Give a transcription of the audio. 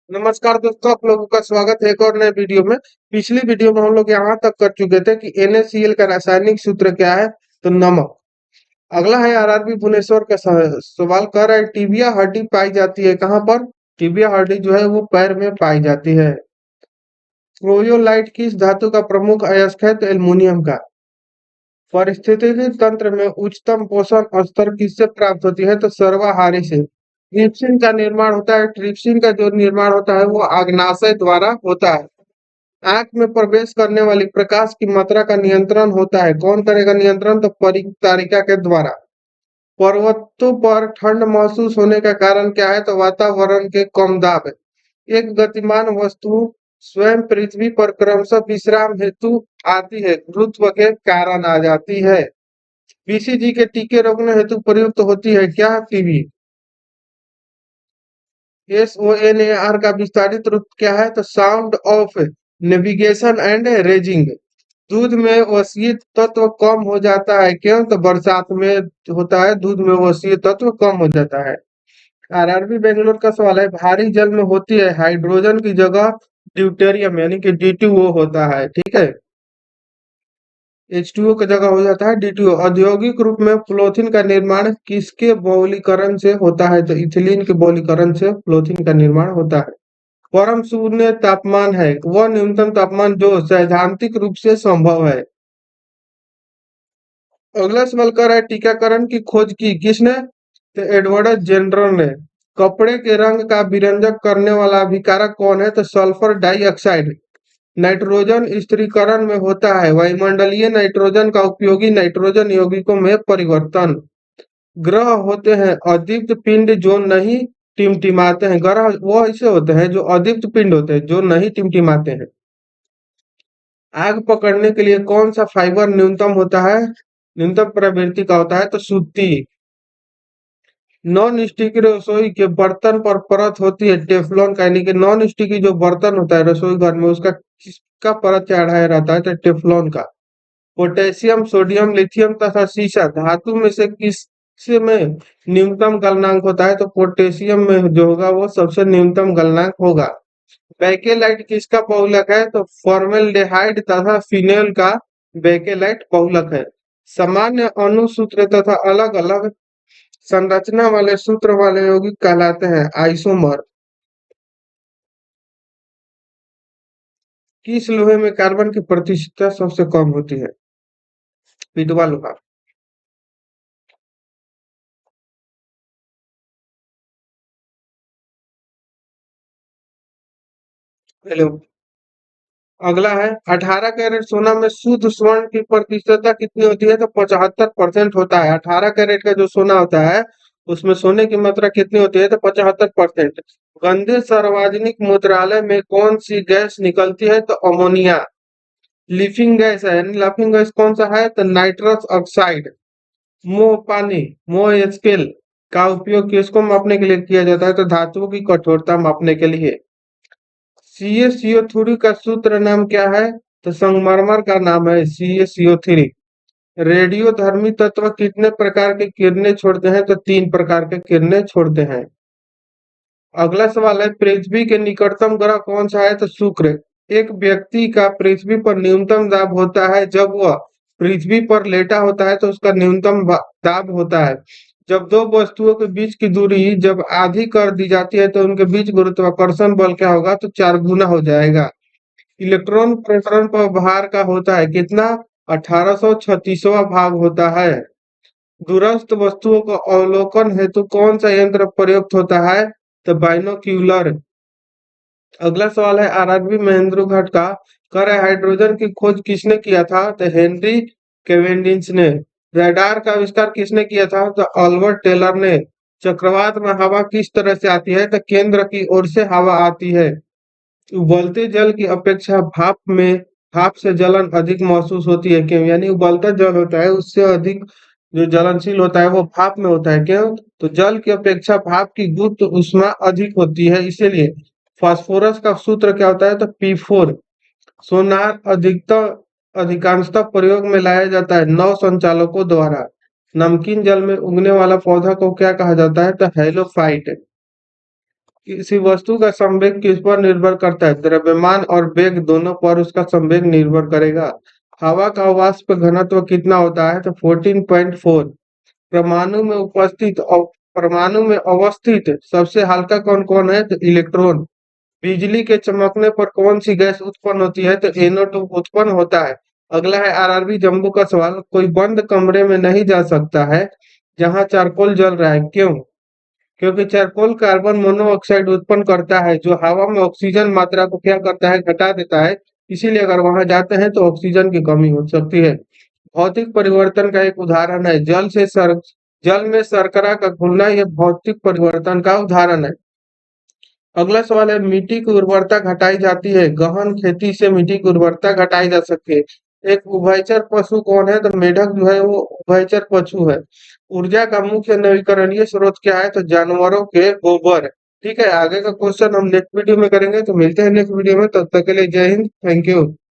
नमस्कार दोस्तों, आप लोगों का स्वागत है एक और नए वीडियो में। पिछली वीडियो में हम लोग यहाँ तक कर चुके थे कि NaCl का रासायनिक सूत्र क्या है। तो नमक। अगला है आरआरबी भुवनेश्वर का सवाल कर रहा है, टिबिया हड्डी पाई जाती है कहाँ पर। टिबिया हड्डी जो है वो पैर में पाई जाती है। क्रोयोलाइट किस धातु का प्रमुख अयस्क है। तो एल्युमिनियम का। पारिस्थितिकी तंत्र में उच्चतम पोषण स्तर किससे प्राप्त होती है। तो सर्वाहारी से। ट्रिप्सिन का निर्माण होता है। ट्रिप्सिन का जो निर्माण होता है वो अग्नाशय द्वारा होता है। आंख में प्रवेश करने वाली प्रकाश की मात्रा का नियंत्रण होता है। कौन करेगा नियंत्रण। तो परिचारिका के द्वारा। पर्वतों पर ठंड महसूस होने का कारण क्या है। तो वातावरण के कम दाब। एक गतिमान वस्तु स्वयं पृथ्वी पर क्रमशः विश्राम हेतु आती है, गुरुत्व के कारण आ जाती है। बीसीजी के टीके रोकने हेतु प्रयुक्त होती है क्या। टीबी। SONAR का विस्तारित रूप क्या है। तो sound of navigation and raising. दूध में वसीय तत्व कम हो जाता है क्यों। तो बरसात में होता है, दूध में वसीय तत्व कम हो जाता है। आरआरबी बेंगलोर का सवाल है, भारी जल में होती है हाइड्रोजन की जगह ड्यूटेरियम यानी कि D2O होता है। ठीक है, H2O की जगह हो जाता है D2O। औद्योगिक रूप में प्लोथिन का निर्माण किसके बहुलीकरण से होता है। तो इथिलीन के बहुलीकरण से प्लोथिन का निर्माण होता है। परम शून्य तापमान है वह न्यूनतम तापमान जो सैद्धांतिक रूप से संभव है। अगला सवाल कर रहा है, टीकाकरण की खोज की किसने। तो एडवर्ड जेनर ने। कपड़े के रंग का विरंजक करने वाला अभिकारक कौन है। तो सल्फर डाइऑक्साइड। नाइट्रोजन स्थिरीकरण में होता है वायुमंडलीय नाइट्रोजन का उपयोगी नाइट्रोजन यौगिकों में परिवर्तन। ग्रह होते हैं अदीप्त पिंड जो नहीं टिमटिमाते हैं। ग्रह वो ऐसे होते हैं जो अदीप्त पिंड होते हैं जो नहीं टिमटिमाते हैं। आग पकड़ने के लिए कौन सा फाइबर न्यूनतम होता है, न्यूनतम प्रवृत्ति का होता है। तो सूती। नॉन स्टिकी रसोई के बर्तन पर परत होती है टेफलॉन का, यानी कि नॉन स्टिकी जो बर्तन होता है रसोई घर में उसका किसका परत चढ़ाया रहता है। तो टेफलॉन का। पोटेशियम, सोडियम, लिथियम तथा सीसा धातु में से किस में न्यूनतम गलनांक होता है। तो पोटेशियम में जो होगा वो सबसे न्यूनतम गलनांक होगा। बेकेलाइट किसका बहुलक है। तो फॉर्मेल्डेहाइड तथा फिनेल का बेकेलाइट बहुलक है। सामान्य अणु सूत्र तथा अलग अलग संरचना वाले सूत्र वाले यौगिक कहलाते हैं आइसोमर। किस लोहे में कार्बन की प्रतिशतता सबसे कम होती है। विधवा लोहा। हेलो। अगला है, 18 कैरेट सोना में शुद्ध स्वर्ण की प्रतिशतता कितनी होती है। तो 75% होता है। 18 कैरेट का जो सोना होता है उसमें सोने की मात्रा कितनी होती है। तो 75%। गंदे सार्वजनिक मूत्रालय में कौन सी गैस निकलती है। तो अमोनिया। लिफिंग गैस है, यानी लाफिंग गैस कौन सा है। तो नाइट्रस ऑक्साइड। मोह पानी, मोह स्केल का उपयोग किसको मापने के लिए किया जाता है। तो धातुओं की कठोरता मापने के लिए। CaCO3 का सूत्र नाम क्या है। तो संगमरमर का नाम है CaCO3। रेडियोधर्मी तत्व कितने प्रकार के किरणें छोड़ते हैं। तो 3 प्रकार के किरणें छोड़ते हैं। अगला सवाल है, पृथ्वी के निकटतम ग्रह कौन सा है। तो शुक्र। एक व्यक्ति का पृथ्वी पर न्यूनतम दाब होता है जब वह पृथ्वी पर लेटा होता है तो उसका न्यूनतम दाब होता है जब दो वस्तुओं के बीच की दूरी जब आधी कर दी जाती है तो उनके बीच गुरुत्वाकर्षण बल क्या होगा। तो 4 गुना हो जाएगा। इलेक्ट्रॉन प्रोटॉन पर भार का होता है कितना। 1836वां भाग होता है। दूरस्थ वस्तुओं का अवलोकन हेतु कौन सा यंत्र प्रयुक्त होता है। तो बाइनोक्यूलर। अगला सवाल है आरआरबी महेंद्र घाट का, कर हाइड्रोजन की खोज किसने किया था। तो हेनरी कैवेंडिश ने। रडार का आविष्कार किसने किया था। तो अल्बर्ट टेलर ने। चक्रवात में हवा किस तरह से आती है। तो केंद्र की ओर से हवा आती है। उबलते जल की अपेक्षा भाप से जलन अधिक महसूस होती है क्यों, यानी उबलता जल होता है उससे अधिक जो जलनशील होता है वो भाप में होता है क्यों। तो जल की अपेक्षा भाप की गुप्त ऊष्मा अधिक होती है इसीलिए। फास्फोरस का सूत्र क्या होता है। तो P4। सोनार अधिकांशतः प्रयोग में लाया जाता है नौ संचालकों द्वारा। नमकीन जल में उगने वाला पौधा को क्या कहा जाता है। तो हेलोफाइट। किसी वस्तु का संवेग किस पर निर्भर करता है? द्रव्यमान और वेग दोनों पर उसका संवेग निर्भर करेगा। हवा का वाष्प घनत्व कितना होता है? तो 14.4। परमाणु में परमाणु में अवस्थित सबसे हल्का कौन कौन है? तो इलेक्ट्रॉन। बिजली के चमकने पर कौन सी गैस उत्पन्न होती है? तो NO2 उत्पन्न होता है। अगला है RRB जम्बू का सवाल। कोई बंद कमरे में नहीं जा सकता है जहां चारकोल जल रहा है, क्यों? क्योंकि चारकोल कार्बन मोनोऑक्साइड उत्पन्न करता है जो हवा में ऑक्सीजन मात्रा को क्या करता है? घटा देता है। इसीलिए अगर वहां जाते हैं तो ऑक्सीजन की कमी हो सकती है। भौतिक परिवर्तन का एक उदाहरण है जल में शर्करा का घुलना, यह भौतिक परिवर्तन का उदाहरण है। अगला सवाल है, मिट्टी की उर्वरता घटाई जाती है, गहन खेती से मिट्टी की उर्वरता घटाई जा सकती है। एक उभयचर पशु कौन है? तो मेढक जो है वो उभयचर पशु है। ऊर्जा का मुख्य नवीकरणीय स्रोत क्या है? तो जानवरों के गोबर। ठीक है, आगे का क्वेश्चन हम नेक्स्ट वीडियो में करेंगे, तो मिलते हैं नेक्स्ट वीडियो में। तब तक के लिए जय हिंद, थैंक यू।